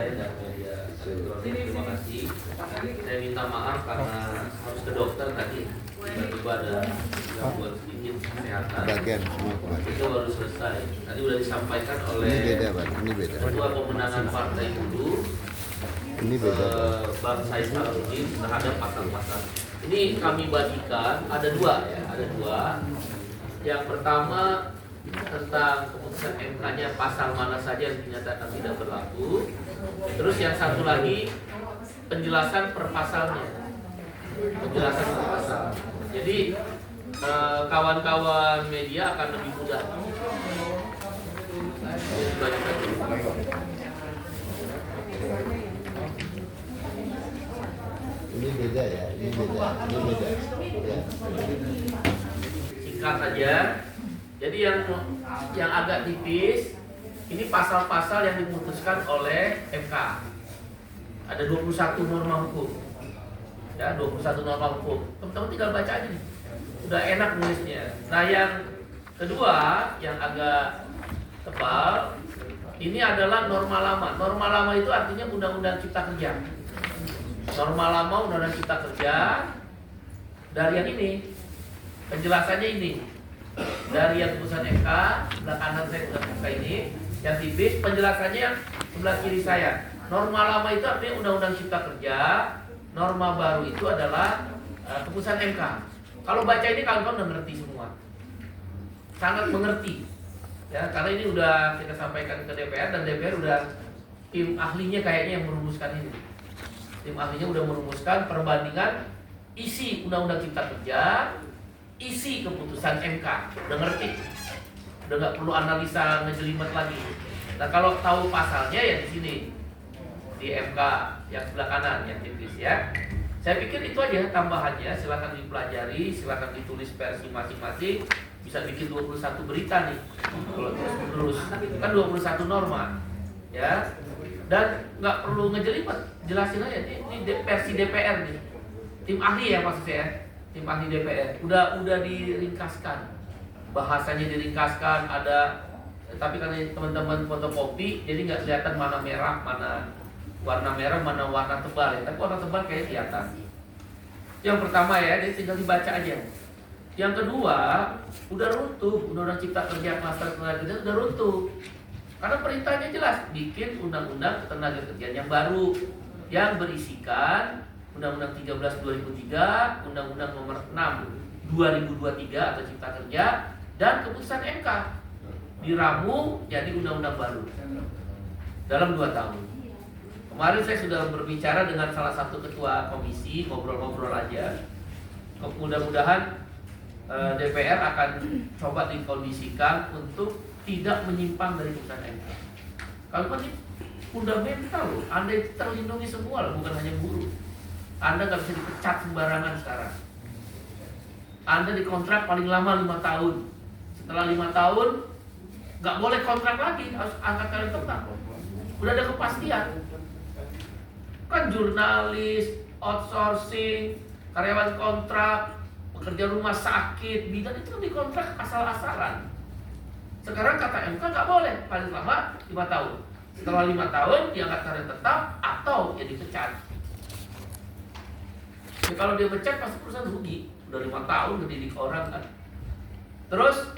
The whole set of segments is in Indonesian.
online dan media elektronik. Terima kasih. Saya minta maaf karena harus ke dokter tadi. Tiba-tiba ada gangguan sedikit kesehatan. Itu baru selesai. Tadi sudah disampaikan oleh Ketua Pemenangan Partai Buruh Bang Said Salahuddin terhadap pasal-pasal. Ini kami bagikan ada dua ya, ada dua. Yang pertama tentang keputusan MK-nya pasal mana saja yang dinyatakan tidak berlaku. Terus yang satu lagi penjelasan per pasalnya. Penjelasan per pasal. Jadi kawan-kawan media akan lebih mudah. Ini beda ya, ini beda. Ya. Singkat saja. Jadi yang agak tipis ini pasal-pasal yang diputuskan oleh MK. Ada 21 norma hukum. Ya, 21 norma hukum. Teman-teman tinggal baca aja nih. Udah enak nulisnya. Nah, yang kedua yang agak tebal ini adalah norma lama. Norma lama itu artinya Undang-Undang Cipta Kerja. Norma lama Undang-Undang Cipta Kerja dari yang ini. Penjelasannya ini. Dari yang putusan MK, sebelah kanan saya putusan MK ini, yang tipis, penjelasannya yang sebelah kiri saya. Norma lama itu artinya Undang-Undang Cipta Kerja, norma baru itu adalah keputusan MK. Kalau baca ini kawan-kawan udah ngerti semua, sangat mengerti. Ya, karena ini udah kita sampaikan ke DPR dan DPR udah tim ahlinya kayaknya yang merumuskan ini. Tim ahlinya udah merumuskan perbandingan isi Undang-Undang Cipta Kerja, isi keputusan MK. Udah ngerti, udah nggak perlu analisa ngejelimet lagi. Nah, kalau tahu pasalnya ya di sini di MK yang sebelah kanan yang tipis ya. Saya pikir itu aja tambahannya. Silakan dipelajari, silakan ditulis versi masing-masing. Bisa bikin 21 berita nih kalau terus kan 21 norma ya. Dan nggak perlu ngejelimet, jelasin aja ini versi DPR nih. Tim ahli ya maksud saya. Tim ahli DPR udah diringkaskan, bahasanya diringkaskan, ada tapi karena teman-teman fotokopi jadi nggak kelihatan mana merah, mana warna merah, mana warna tebal ya. Tapi warna tebal kayak kelihatan. Yang pertama ya, jadi tinggal dibaca aja. Yang kedua, udah runtuh Undang-Undang Cipta Kerja, Klaster Tenaga Kerja udah runtuh. Karena perintahnya jelas, bikin Undang-Undang Ketenaga Kerjaan yang baru yang berisikan Undang-Undang 13 2003, Undang-Undang Nomor 6 2023 atau Cipta Kerja dan keputusan MK diramu jadi undang-undang baru dalam 2 tahun. Kemarin saya sudah berbicara dengan salah satu ketua komisi, ngobrol-ngobrol aja. Mudah-mudahan DPR akan coba dikondisikan untuk tidak menyimpang dari keputusan MK. Kalau ini fundamental loh, Anda terlindungi semua loh, bukan hanya buruh. Anda nggak bisa dipecat sembarangan sekarang. Anda dikontrak paling lama 5 tahun. Setelah 5 tahun nggak boleh kontrak lagi, harus angkat kalian tetap. Udah ada kepastian. Kan jurnalis, outsourcing, karyawan kontrak, pekerja rumah sakit, bidan itu kan dikontrak asal-asalan. Sekarang kata MK nggak boleh, paling lama 5 tahun. Setelah 5 tahun diangkat karyawan tetap atau ya dipecat. Ya, kalau dia pecat pasti perusahaan rugi. Udah 5 tahun ngedidik orang kan. Terus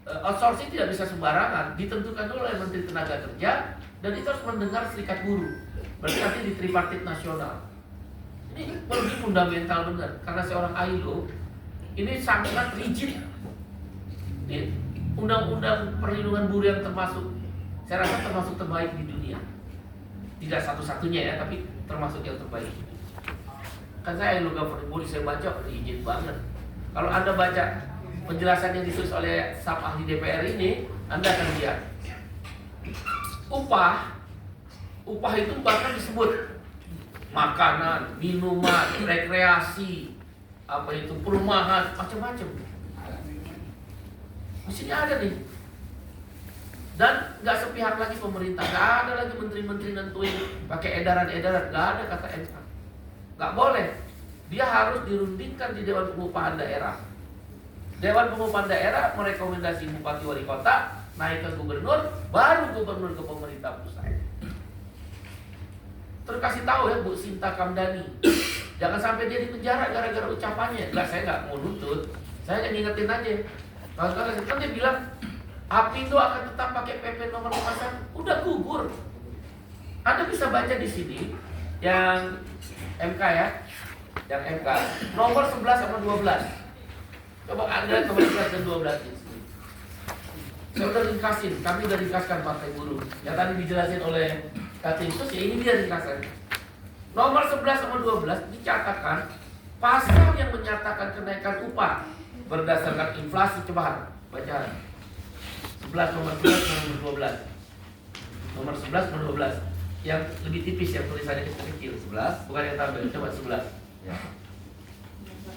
outsourcing tidak bisa sembarangan, ditentukan dulu oleh Menteri Tenaga Kerja dan itu harus mendengar serikat buruh. Berarti nanti di tripartit nasional. Ini lebih fundamental benar karena seorang ILO ini sangat rigid. Ini undang-undang perlindungan buruh yang termasuk, saya rasa termasuk terbaik di dunia. Tidak satu-satunya ya, tapi termasuk yang terbaik. Kan saya ILO Governing Body, saya baca rigid banget. Kalau Anda baca penjelasan yang ditulis oleh staf ahli DPR ini, Anda akan lihat upah itu bahkan disebut makanan, minuman, rekreasi, apa itu perumahan, macam-macam. Di sini ada nih. Dan nggak sepihak lagi pemerintah, nggak ada lagi menteri-menteri nentuin pakai edaran-edaran, nggak ada kata MK. Nggak boleh. Dia harus dirundingkan di Dewan Pengupahan Daerah. Dewan Pengupahan Daerah merekomendasi bupati wali kota naik ke gubernur, baru gubernur ke pemerintah pusat. Terus kasih tahu ya Bu Sinta Kamdani, jangan sampai dia di penjara gara-gara ucapannya. Enggak, saya nggak mau nuntut, saya hanya ngingetin aja. Kalau kan dia bilang Apindo akan tetap pakai PP nomor 51, udah gugur. Anda bisa baca di sini yang MK ya, yang MK nomor 11 sama 12. Coba Anda nomor 11 dan 12 ini. Saya udah ringkasin, kami udah ringkaskan Partai Buruh. Yang tadi dijelasin oleh Katinsus, ya ini dia ringkasannya. Nomor 11 sama 12 dicatatkan pasal yang menyatakan kenaikan upah berdasarkan inflasi. Coba baca 11, nomor 11, nomor 12. Nomor 11, nomor 12. Yang lebih tipis, yang tulisannya kecil. 11. Bukan yang tabel, coba 11. Ya.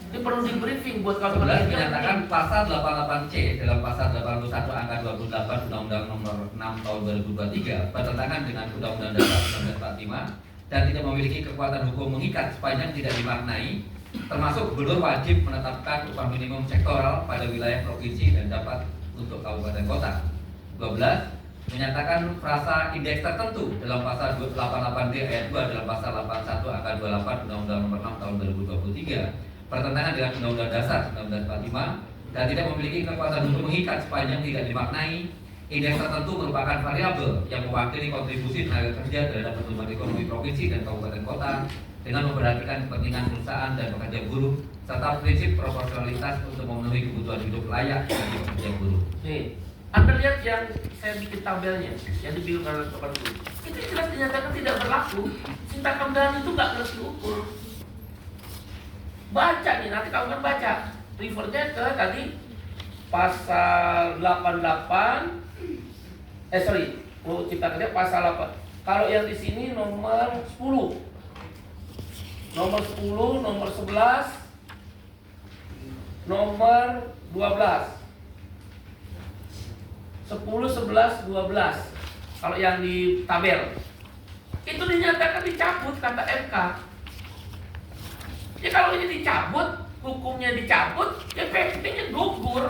Ini perlu di briefing buat 11 kawan-kawan. menyatakan pasal 88C dalam pasal 81 angka 28 Undang-Undang Nomor 6 Tahun 2023 bertentangan dengan Undang-Undang Dasar 1945 dan tidak memiliki kekuatan hukum mengikat sepanjang tidak dimaknai, termasuk gubernur wajib menetapkan upah minimum sektoral pada wilayah provinsi dan dapat untuk kabupaten kota. 12 menyatakan frasa indeks tertentu dalam pasal 88D ayat 2 dalam pasal 81 angka 28 Undang-Undang Nomor 6 Tahun 2023 bertentangan dengan Undang-Undang Dasar 1945 dan tidak memiliki kekuatan hukum mengikat sepanjang tidak dimaknai. Indeks tertentu merupakan variabel yang mewakili kontribusi tenaga kerja terhadap pertumbuhan ekonomi provinsi dan kabupaten kota dengan memperhatikan kepentingan perusahaan dan pekerja buruh serta prinsip proporsionalitas untuk memenuhi kebutuhan hidup layak bagi pekerja buruh. Nih, Anda lihat yang saya bikin tabelnya, yang dibikin oleh Bapak Guru. Itu jelas dinyatakan tidak berlaku. Sinta Kamdani itu nggak ngerti ukur. Baca nih, nanti kamu kan baca. Refernya ke tadi pasal 88. Cipta Kerja pasal 8. Kalau yang di sini nomor 10. Nomor 10, nomor 11, nomor 12. 10, 11, 12. Kalau yang di tabel itu dinyatakan dicabut kata MK. Ya kalau ini dicabut, hukumnya dicabut, ya PP-nya gugur.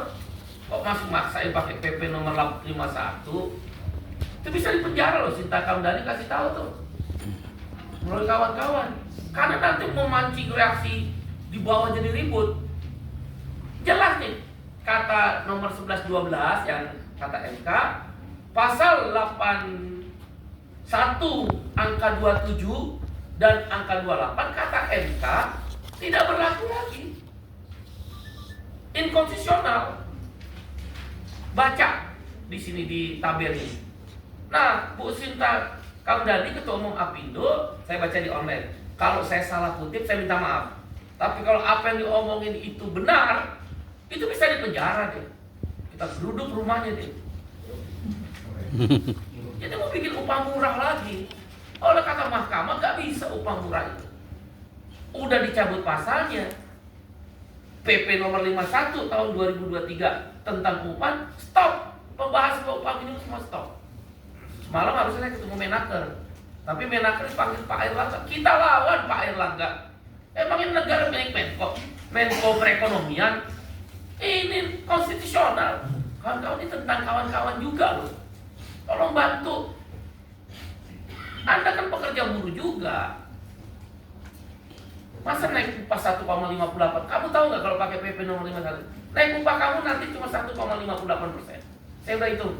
Kok masuk maksa ya pakai PP nomor 51? Itu bisa dipenjara loh. Sinta Kamdani kasih tahu tuh melalui kawan-kawan. Karena nanti memancing reaksi di bawah jadi ribut. Jelas nih kata nomor 11 12 yang kata MK pasal 81 angka 27 dan angka 28 kata MK tidak berlaku lagi. Inkonstitusional. Baca di sini di tabel ini. Nah, Bu Sinta Kamdani Ketua Umum Apindo, saya baca di online. Kalau saya salah kutip, saya minta maaf. Tapi kalau apa yang diomongin itu benar, itu bisa dipenjara deh. Kita geruduk rumahnya deh. Jadi mau bikin upah murah lagi. Oleh kata mahkamah nggak bisa upah murah itu. Udah dicabut pasalnya. PP nomor 51 tahun 2023 tentang upah, stop. Pembahasan upah minimum semua stop. Semalam harusnya saya ketemu Menaker. Tapi Menaker dipanggil Pak Airlangga. Kita lawan Pak Airlangga. Emangnya negara milik Menko Perekonomian. Ini konstitusional. Kawan-kawan ini tentang kawan-kawan juga loh. Tolong bantu. Anda kan pekerja buruh juga. Masa naik upah 1,58? Kamu tahu nggak kalau pakai PP nomor 51? Naik upah kamu nanti cuma 1,58%. Saya udah hitung.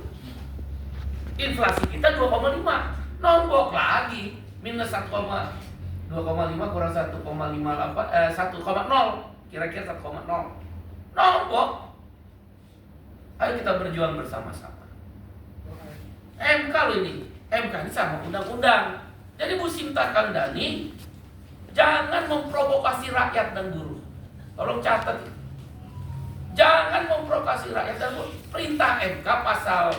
Inflasi kita 2,5. Nombok lagi. Minus 2,5 kurang 1,58, 1,0. Kira-kira 1,0. Nombok. Ayo kita berjuang bersama-sama. MK loh ini. MK ini sama undang-undang. Jadi Bu Sinta Kamdani jangan memprovokasi rakyat dan buruh. Tolong catat. Jangan memprovokasi rakyat dan buruh. Perintah MK pasal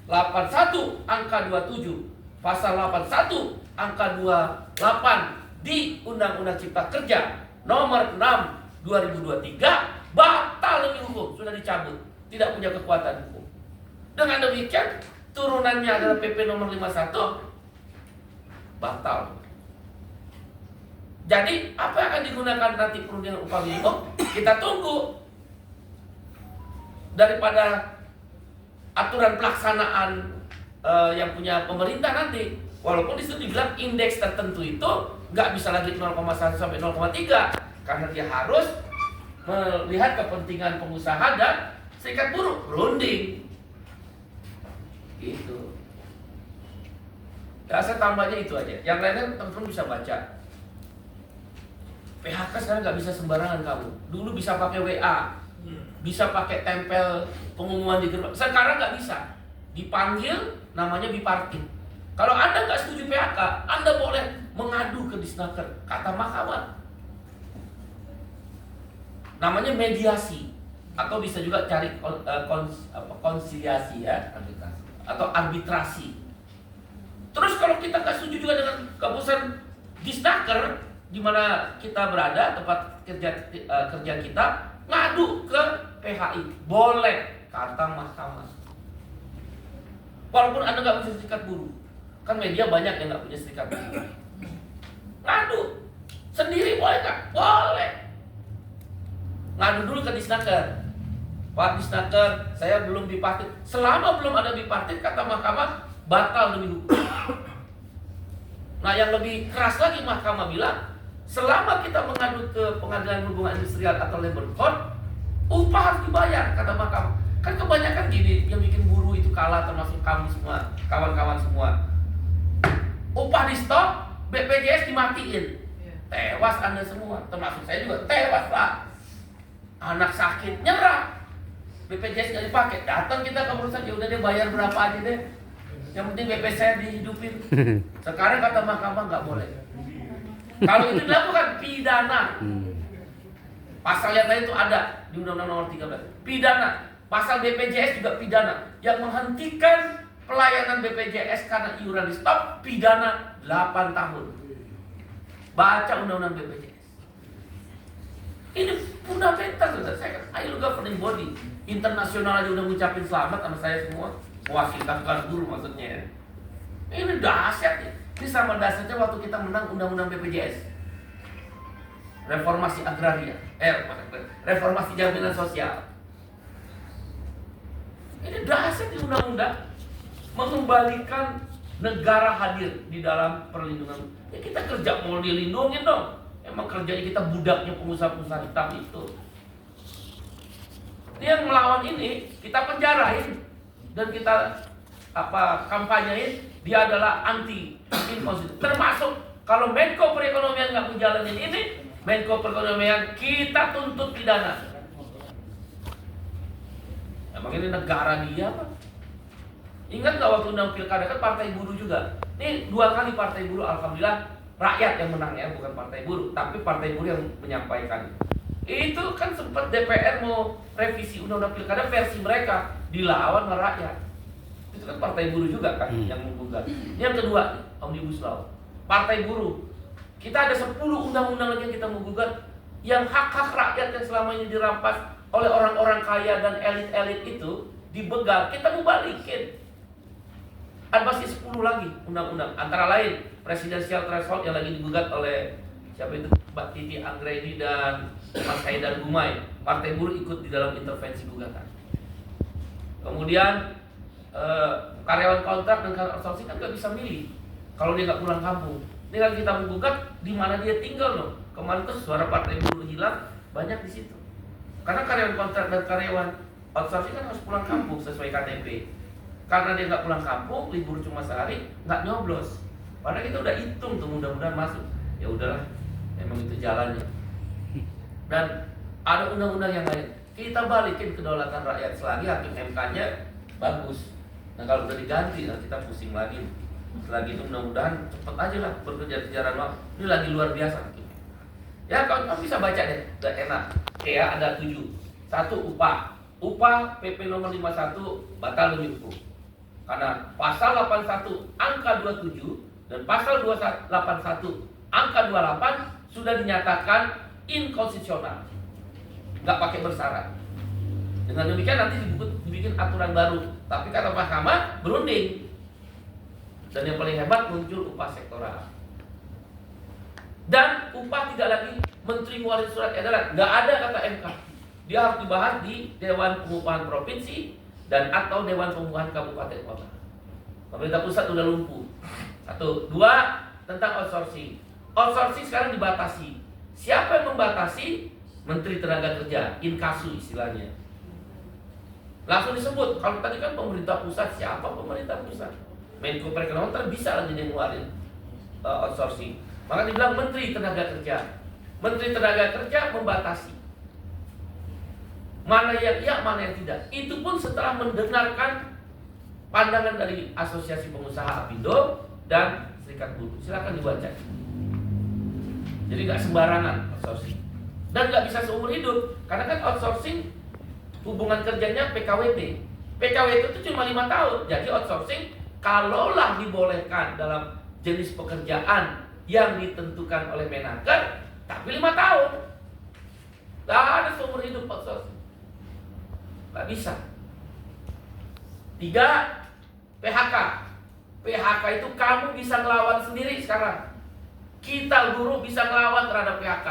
81 angka 27, pasal 81 angka 28 di Undang-Undang Cipta Kerja nomor 6 2023 batal demi hukum, sudah dicabut, tidak punya kekuatan hukum. Dengan demikian turunannya adalah PP nomor 51 batal. Jadi apa yang akan digunakan nanti perundingan upah minimum? Kita tunggu daripada aturan pelaksanaan yang punya pemerintah nanti. Walaupun di situ dibilang indeks tertentu itu nggak bisa lagi 0,1 sampai 0,3 karena dia harus melihat kepentingan pengusaha dan serikat buruh berunding. Gitu. Ya, saya tambahnya itu aja. Yang lainnya teman-teman bisa baca. PHK sekarang nggak bisa sembarangan kamu. Dulu bisa pakai WA, bisa pakai tempel pengumuman di gerbang. Sekarang nggak bisa. Dipanggil, namanya bipartit. Kalau Anda nggak setuju PHK, Anda boleh mengadu ke Disnaker, kata mahkamah. Namanya mediasi, atau bisa juga cari konsiliasi ya, atau arbitrasi. Terus kalau kita nggak setuju juga dengan keputusan Disnaker, di mana kita berada, tempat kerja kita, ngadu ke PHI, boleh, kata mahkamah. Walaupun Anda nggak punya serikat buruh, kan media banyak yang nggak punya serikat buruh. Ngadu sendiri boleh nggak? Boleh. Ngadu dulu ke Disnaker. Pak Disnaker, saya belum bipartit. Selama belum ada bipartit, kata mahkamah, batal demi hukum. Nah, yang lebih keras lagi mahkamah bilang, selama kita mengadu ke Pengadilan Hubungan Industrial atau Labor Court, upah harus dibayar, kata mahkamah. Kan kebanyakan gini, yang bikin buruh itu kalah, termasuk kamu semua, kawan-kawan semua. Upah di stop, BPJS dimatiin. Tewas Anda semua, termasuk saya juga tewas lah. Anak sakit, nyerah. BPJS nggak dipakai, datang kita ke perusahaan, ya udah dia bayar berapa aja deh. Yang penting BP saya dihidupin. Sekarang kata mahkamah nggak boleh. Kalau itu dilakukan pidana. Pasal yang lain itu ada di Undang-Undang Nomor 13. Pidana. Pasal BPJS juga pidana. Yang menghentikan pelayanan BPJS karena iuran di stop, pidana 8 tahun. Baca Undang-Undang BPJS. Ini fundamental, saudara. Saya kan ILO governing body internasional aja udah ngucapin selamat sama saya semua. Mewakilkan buruh maksudnya. Ini dahsyat ya. Ini sama dasarnya waktu kita menang Undang-Undang BPJS. Reformasi agraria, reformasi jaminan sosial. Ini dahsyat di undang-undang mengembalikan negara hadir di dalam perlindungan. Ya kita kerja mau dilindungi dong. Emang kerjanya kita budaknya pengusaha-pengusaha hitam itu. Dia yang melawan ini kita penjarain dan kita kampanyein dia adalah anti inkonstitusi. Termasuk kalau Menko Perekonomian nggak menjalanin ini, Menko Perekonomian kita tuntut pidana. Emang ini negara dia apa? Ingat nggak waktu undang pilkada kan partai buruh juga. Ini 2 kali partai buruh, alhamdulillah rakyat yang menang ya, bukan partai buruh, tapi partai buruh yang menyampaikan. Itu kan sempat DPR mau revisi undang-undang pilkada versi mereka, dilawan oleh rakyat. Itu kan partai buruh juga kan yang menggugat. Yang kedua, Omnibus Law. Partai buruh. Kita ada 10 undang-undang lagi yang kita menggugat, yang hak-hak rakyat yang selama ini dirampas oleh orang-orang kaya dan elit-elit itu dibegal, kita mau balikin. Ada masih 10 lagi undang-undang, antara lain presidensial threshold yang lagi digugat oleh siapa itu, Mbak Titi Anggraini dan Mas Haidar Gumai. Partai buruh ikut di dalam intervensi gugatan. Kemudian karyawan kontrak dan karyawan outsourcing kan nggak bisa milih kalau dia nggak pulang kampung. Ini kan kita menggugat di mana dia tinggal loh. Kemarin tuh suara partai buruh hilang banyak di situ. Karena karyawan kontrak dan karyawan outsourcing kan harus pulang kampung sesuai KTP. Karena dia nggak pulang kampung, libur cuma sehari, nggak nyoblos. Padahal kita udah hitung tuh mudah-mudahan masuk. Ya udahlah, memang itu jalannya. Dan ada undang-undang yang lain. Kita balikin kedaulatan rakyat selagi hakim MK-nya bagus. Nah kalau udah diganti, nah kita pusing lagi. Selagi itu mudah-mudahan cepet aja lah berkejar-kejaran waktu. Ini lagi luar biasa. Ya kamu bisa baca deh, udah enak. Ya ada 7. 1 upah. Upah PP nomor 51 batal demi hukum. Karena pasal 81 angka 27 dan pasal 81 angka 28 sudah dinyatakan inkonstitusional. Nggak pakai bersyarat. Dengan demikian nanti dibikin aturan baru. Tapi kata mahkamah berunding. Dan yang paling hebat muncul upah sektoral. Dan upah tidak lagi menteri ngeluarin surat edaran. Nggak ada kata MK. Dia harus dibahas di Dewan Pengupahan Provinsi dan atau Dewan Pengupahan Kabupaten Kota. Pemerintah pusat sudah lumpuh. Satu, dua, tentang outsourcing. Outsourcing sekarang dibatasi. Siapa yang membatasi? Menteri Tenaga Kerja, inkasu istilahnya. Langsung disebut. Kalau tadi kan pemerintah pusat, siapa pemerintah pusat? Menko Perekonomian bisa lagi dia ngeluarin outsourcing. Maka dibilang Menteri Tenaga Kerja. Menteri Tenaga Kerja membatasi mana yang iya, mana yang tidak. Itu pun setelah mendengarkan pandangan dari Asosiasi Pengusaha Apindo dan Serikat Buruh. Silakan dibaca. Jadi nggak sembarangan outsourcing. Dan nggak bisa seumur hidup. Karena kan outsourcing hubungan kerjanya PKWT. PKWT itu cuma 5 tahun. Jadi outsourcing kalaulah dibolehkan dalam jenis pekerjaan yang ditentukan oleh Menaker, tapi 5 tahun. Nggak ada seumur hidup outsourcing. Nggak bisa. 3, PHK. PHK itu kamu bisa ngelawan sendiri sekarang. Kita buruh bisa ngelawan terhadap PHK.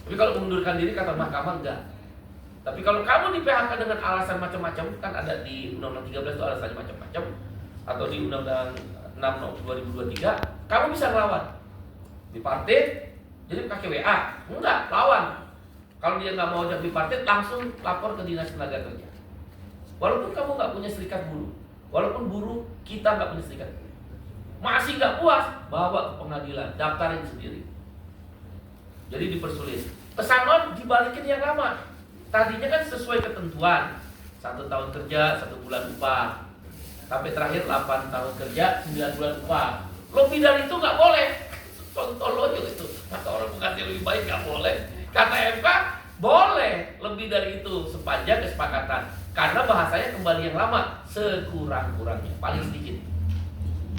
Tapi kalau mengundurkan diri kata mahkamah enggak. Tapi kalau kamu di PHK dengan alasan macam-macam, kan ada di Undang-Undang 13 itu alasannya macam-macam, atau di Undang-Undang 6 2023, kamu bisa ngelawan. Dipartit, jadi pakai WA. Enggak, lawan. Kalau dia nggak mau jadi partit, langsung lapor ke Dinas Tenaga Kerja. Walaupun kamu nggak punya serikat buruh, walaupun buruh kita nggak punya serikat buruh, masih nggak puas, bawa ke pengadilan, daftarin sendiri. Jadi dipersulit. Pesangon dibalikin yang lama. Tadinya kan sesuai ketentuan, 1 tahun kerja, 1 bulan upah, sampai terakhir 8 tahun kerja, 9 bulan upah. Lebih dari itu nggak boleh. Contoh loyo itu, kata orang pengasih lebih baik nggak boleh. Kata MK boleh lebih dari itu sepanjang kesepakatan. Karena bahasanya kembali yang lama, sekurang-kurangnya, paling sedikit.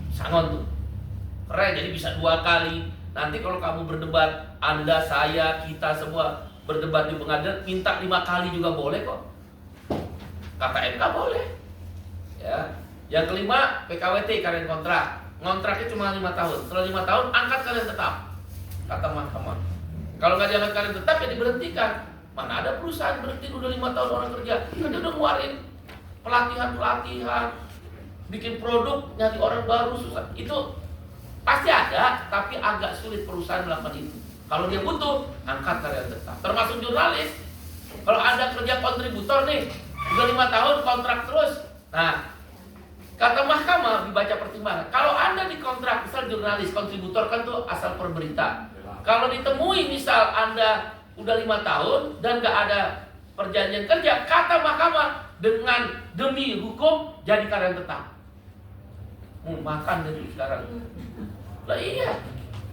Sangon tuh, keren. Jadi bisa 2 kali. Nanti kalau kamu berdebat, Anda, saya, kita semua berdebat di pengadilan, minta 5 kali juga boleh kok. Kata MK boleh. Ya. Yang kelima, PKWT, karyawan kontrak. Ngontraknya cuma 5 tahun. Setelah 5 tahun, angkat kalian tetap. Kata mahkamah. Kalau nggak diangkat kalian tetap, ya diberhentikan. Mana ada perusahaan berhenti udah 5 tahun orang kerja. Kan dia udah ngeluarin pelatihan, bikin produk, nyari orang baru, susah. Itu pasti ada, tapi agak sulit perusahaan melakukan itu. Kalau dia butuh, angkat karyawan tetap. Termasuk jurnalis. Kalau Anda kerja kontributor nih, udah 5 tahun kontrak terus. Nah, kata mahkamah dibaca pertimbangan. Kalau Anda dikontrak, misal jurnalis, kontributor kan tuh asal per berita. Kalau ditemui misal Anda udah 5 tahun dan nggak ada perjanjian kerja, kata mahkamah dengan demi hukum jadi karyawan tetap. Makan dari sekarang. Lah iya,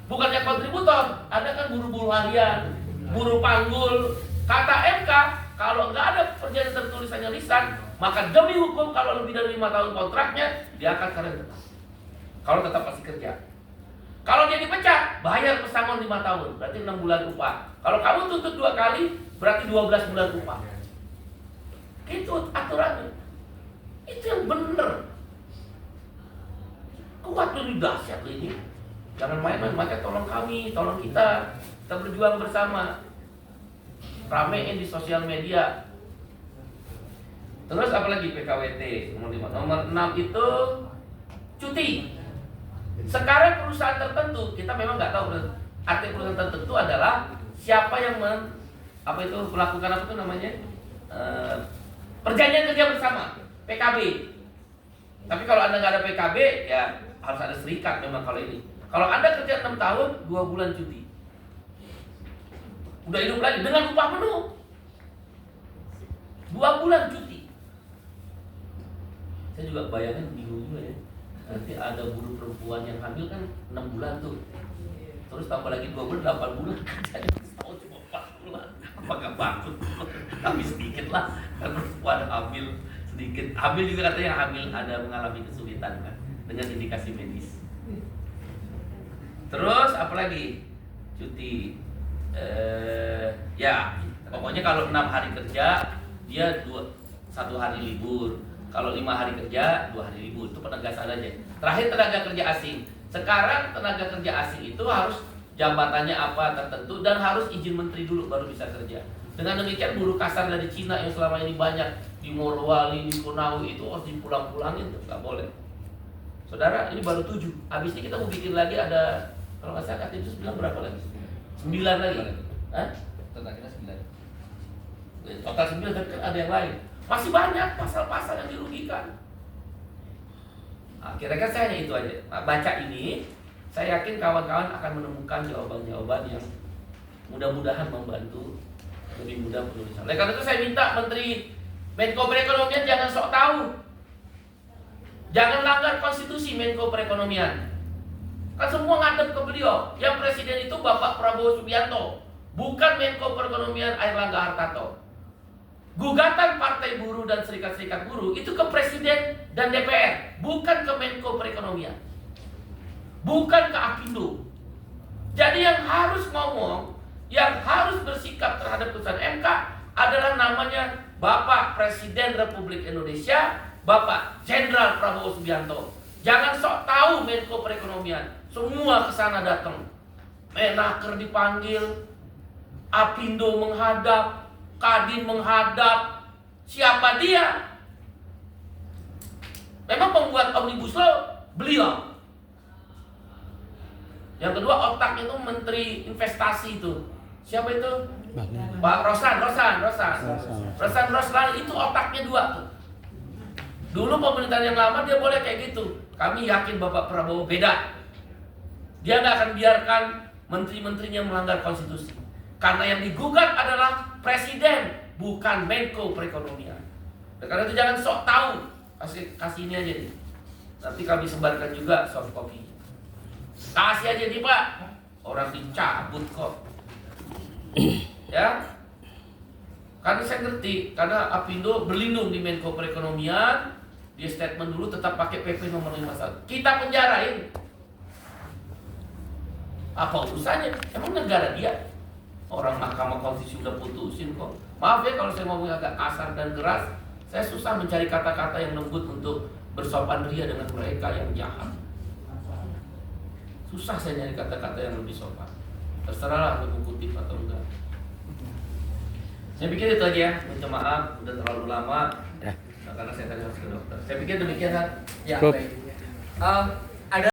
bukannya kontributor, ada kan buruh-buruh harian, buruh panggul. Kata MK, kalau nggak ada perjanjian tertulisannya lisan, maka demi hukum kalau lebih dari 5 tahun kontraknya, dia akan karyawan tetap. Kalau tetap masih kerja. Kalau dia dipecat, bayar pesangon 5 tahun, berarti 6 bulan upah. Kalau kamu tuntut 2 kali, berarti 12 bulan upah. Itu aturannya. Itu yang benar. Kuat lebih dahsyat ini. Jangan main-main, maka tolong kami, tolong kita berjuang bersama. Ramein di sosial media. Terus apalagi PKWT nomor 5. Nomor 6 itu cuti. Sekarang perusahaan tertentu, kita memang nggak tahu arti perusahaan tertentu adalah siapa yang melakukan apa itu namanya perjanjian kerja bersama, PKB. Tapi kalau Anda nggak ada PKB, ya harus ada serikat memang kalau ini. Kalau Anda kerja 6 tahun, 2 bulan cuti. Udah hidup lagi dengan upah penuh. 2 bulan cuti. Saya juga bayangin bingung juga ya. Nanti ada buruh perempuan yang hamil kan 6 bulan tuh. Terus tambah lagi 2 bulan, 8 bulan. Kerjanya setahun cuma 4 bulan. Apakah bangkrut? Tapi sedikit lah. Kan perempuan hamil sedikit. Hamil juga katanya hamil ada mengalami kesulitan kan. Dengan indikasi medis. Terus apalagi? Cuti. Ya pokoknya kalau 6 hari kerja, dia 1 hari libur. Kalau 5 hari kerja, 2 hari libur. Itu penegasan aja. Terakhir tenaga kerja asing. Sekarang tenaga kerja asing itu harus jabatannya apa tertentu dan harus izin menteri dulu baru bisa kerja. Dengan demikian buruh kasar dari Cina yang selama ini banyak di Morowali, di Konawe itu harus dipulang-pulangin, nggak boleh. Saudara, ini baru 7. Habis ini kita mau bikin lagi ada, kalau nggak salah itu bilang berapa lagi? 9 lagi. Hah? Total kita 9. Total 9, tapi kan ada yang lain. Masih banyak pasal-pasal yang dirugikan. Nah, kira-kira saya hanya itu aja. Nah, baca ini, saya yakin kawan-kawan akan menemukan jawaban-jawaban yang mudah-mudahan membantu lebih mudah penulisan. Oleh karena itu saya minta Menteri Menko Perekonomian jangan sok tahu. Jangan langgar konstitusi Menko Perekonomian. Kan semua ngadep ke beliau. Yang presiden itu Bapak Prabowo Subianto, bukan Menko Perekonomian Airlangga Hartarto. Gugatan Partai Buruh dan Serikat-Serikat Buruh itu ke Presiden dan DPR, bukan ke Menko Perekonomian, bukan ke Apindo. Jadi yang harus ngomong, yang harus bersikap terhadap putusan MK adalah namanya Bapak Presiden Republik Indonesia, Bapak Jenderal Prabowo Subianto. Jangan sok tahu Menko Perekonomian, semua ke sana datang. Menaker dipanggil, Apindo menghadap, Kadin menghadap. Siapa dia? Memang pembuat Omnibus Law beliau. Yang kedua otak itu Menteri Investasi itu. Siapa itu? Pak Roslan itu otaknya 2 tuh. Dulu pemerintahan yang lama dia boleh kayak gitu. Kami yakin Bapak Prabowo beda. Dia nggak akan biarkan menteri-menterinya melanggar konstitusi. Karena yang digugat adalah Presiden, bukan Menko Perekonomian. Karena itu jangan sok tahu. Kasih ini aja nih. Nanti kami sebarkan juga soft copy. Kasih aja nih Pak. Orang dicabut kok. Ya. Karena saya ngerti, karena Apindo berlindung di Menko Perekonomian, dia statement dulu tetap pakai PP nomor 51. Kita penjarain. Apa urusannya? Emang negara dia? Orang Mahkamah Konstitusi udah putusin kok. Maaf ya kalau saya ngomong agak kasar dan keras. Saya susah mencari kata-kata yang lembut untuk bersopan ria dengan mereka yang jahat. Susah saya nyari kata-kata yang lebih sopan. Terserahlah lu kutip atau enggak. Saya pikir itu aja ya. Minta maaf udah terlalu lama. Karena saya tadi harus ke dokter. Saya pikir demikian kan. Ya, Cukup. baik.